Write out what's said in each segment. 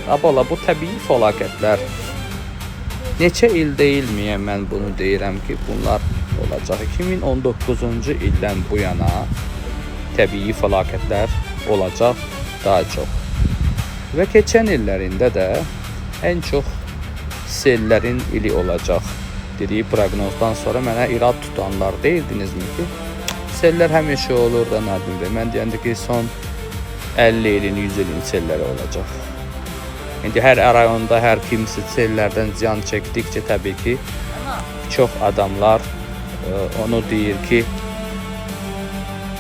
Abala bu təbii fəlakətlər neçə il deyilməyən mən bunu deyirəm ki, bunlar olacaq. 2019-cu ildən bu yana təbii fəlakətlər olacaq daha çox. Və keçən illərində də ən çox sellərin ili olacaq dediyi proqnozdan sonra mənə irad tutanlar deyildinizmi ki, sellər həmişə olur da Nadim bəy. Mən deyəndə ki, son 50 ilin, 100 ilin selləri olacaq. İndi hər rayonda hər kimsə sellərdən ziyan çəkdikcə təbii ki, çox adamlar onu deyir ki,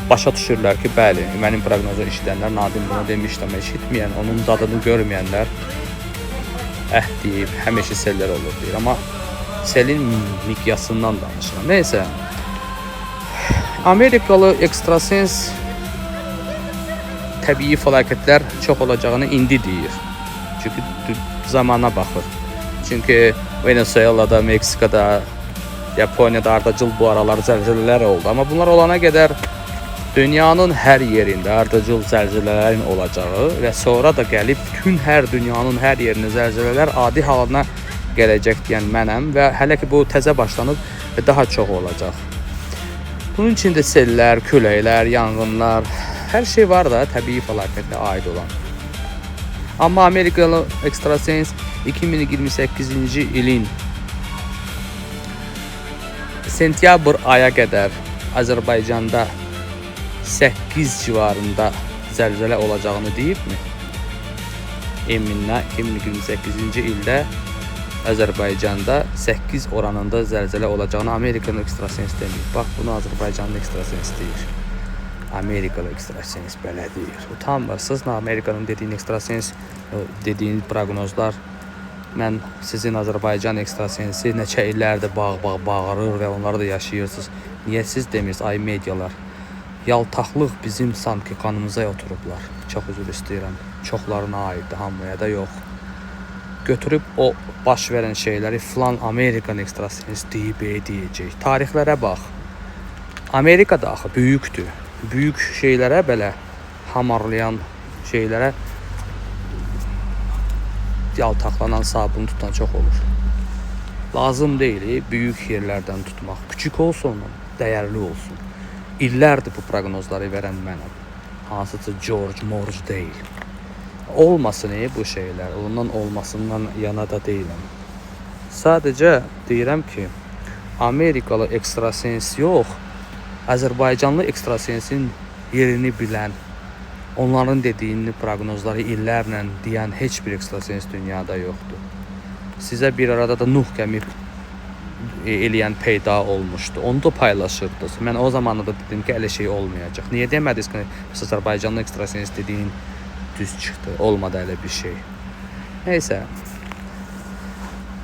başa düşürlər ki, bəli, mənim proqnozu eşidənlər, Nadim bunu demişdi, amma eşitməyən, onun dadını görməyənlər deyib, həmişə sellər olur deyir. Amma selin miqyasından danışıram. Neysə, Amerikalı ekstrasens təbii fəlakətlər çox olacağını indi deyir. Çünki zamana baxır. Çünki Venezuela'da, Meksikada, Yaponiyada ardıcıl bu aralar zəlzələlər oldu. Amma bunlar olana qədər dünyanın hər yerində ardıcıl zəlzələlərin olacağı və sonra da gəlib bütün dünyanın hər yerində zəlzələlər adi halına gələcək deyən mənəm və hələ ki bu təzə başlanıb və daha çox olacaq. Bunun içində sellər, küləklər, yanğınlar, hər şey var da təbii fəlakətlə aid olan. Amma Amerikalı ekstrasens 2028-ci ilin sentyabr aya qədər Azərbaycanda 8 civarında zəlzələ olacağını deyibmi? Eminlə 2028-ci ildə Azərbaycanda 8 oranında zəlzələ olacağını Amerikalı ekstrasens demir. Bax, bunu Azərbaycanlı ekstrasens deyir. Amerikalı ekstrasens belə deyir. Utanmırsınız, Amerikanın dediyin ekstrasens, dediyin proqnozlar. Mən sizin Azərbaycan ekstrasensi neçə illərdir bağırır və onları da yaşayırsınız. Niyə siz demirsiniz, ay medialar? Yaltaqlıq bizim sanki qanımıza oturublar. Çox üzr istəyirəm. Çoxlarına aiddir, hamıya da yox. Götürüb o baş verən şeyləri filan Amerikan ekstrasens deyib deyəcək. Tarixlərə bax. Amerika da axı böyükdür. Böyük şeylərə belə hamarlayan şeylərə yaltaqlanan, sabun tutan çox olur. Lazım deyil, böyük yerlərdən tutmaq. Küçük olsun, dəyərli olsun. İllərdir bu proqnozları verən mənəm. Hansısa George Morge deyil. Olmasın bu şeylər, ondan olmasından yana da deyiləm. Sadəcə deyirəm ki, Amerikalı ekstrasens yox, Azərbaycanlı ekstrasensin yerini bilən, onların dediyini proqnozları illərlə deyən heç bir ekstrasens dünyada yoxdur. Sizə bir arada da Nuh gəmi eləyən peyda olmuşdu. Onu da paylaşırdınız. Mən o zamanı da dedim ki, elə şey olmayacaq. Niyə demədiniz ki, Azərbaycanlı ekstrasens dediyin düz çıxdı, olmadı elə bir şey. Neysə,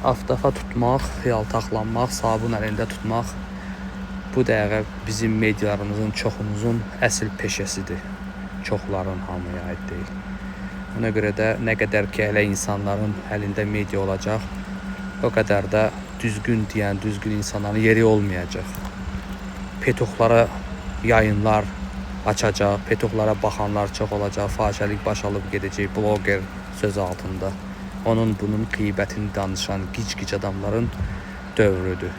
aftafa tutmaq, yaltaqlanmaq, sabun əlində tutmaq bu dəqiqə bizim medialarımızın çoxumuzun əsl peşəsidir. Çoxların hamıya aid deyil. Ona görə də nə qədər ki elə insanların əlində media olacaq, o qədər də düzgün deyən, düzgün insanların yeri olmayacaq. Petuxlara yayınlar açacaq, petuxlara baxanlar çox olacaq, fahişəlik baş alıb gedəcək bloger söz altında. Onun bunun qeybətini danışan gic-gic adamların dövrüdür.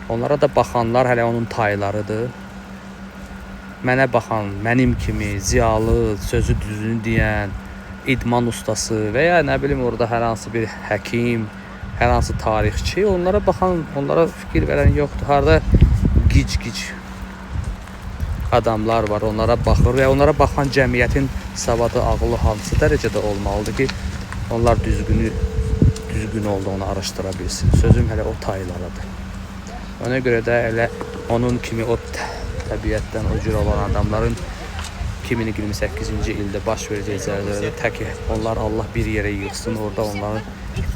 Onlara da baxanlar hələ onun taylarıdır. Mənə baxan, mənim kimi ziyalı, sözü düzünü deyən, idman ustası və ya nə bilim orada hər hansı bir həkim, hər hansı tarixçi, onlara baxan, onlara fikir verən yoxdur. Harada gic-gic adamlar var, onlara baxır və onlara baxan cəmiyyətin savadı, ağlı hansı dərəcədə olmalıdır ki, onlar düzgün olduğunu araşdıra bilsin. Sözüm hələ o taylarıdır. Ona görə də elə onun kimi o təbiətdən o cür olan adamların 2028-ci ildə baş verəcək zəlzələdə tək onlar Allah bir yerə yığsın, orada onları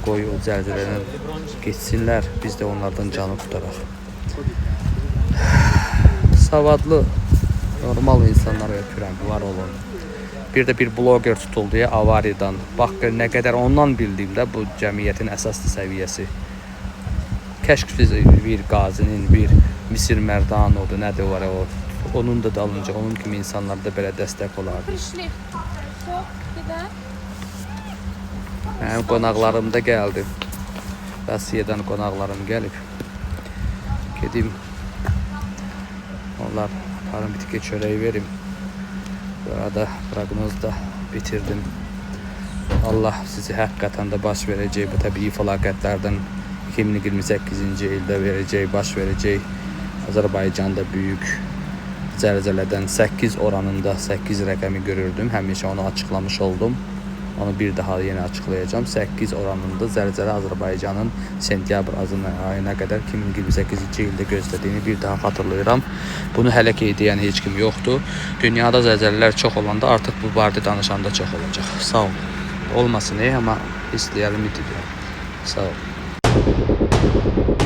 qoy o zəlzələdən geçsinlər, biz də onlardan canı tutaraq. Savadlı, normal insanlara öpürəm, var olun. Bir də bir bloger tutuldu ya avariyadan. Bax nə qədər ondan bildiyimdə bu cəmiyyətin əsas səviyyəsi. Kəşk bir qazinin, bir Misir Mərdanoğlu, nədir var o? Onun da dalınca, onun kimi insanlar da belə dəstək olardı. Mənim qonaqlarım da gəldi. Rasiyadan qonaqlarım gəlib. Gedim. Onlar parım bitki çöreği verim. Bu arada prognozda bitirdim. Allah sizi həqiqətən də baş verəcək bu təbii fəlakətlərdən 2028-ci ildə baş verəcək. Azərbaycanda büyük zəlzələdən 8 oranında 8 rəqəmi görürdüm. Həmişə onu açıklamış oldum. Onu bir daha yeni açıklayacağım. 8 oranında zəlzələ Azərbaycanın sentyabr ayına kadar 2028-ci ildə gözlədiyini bir daha xatırlayıram. Bunu hələ ki deyən heç kim yoxdur. Dünyada zəlzələlər çox olanda artıq bu barədə danışanda çox olacaq. Sağ ol. Olmasın amma istəyərəm, ümid edirəm. Sağ ol.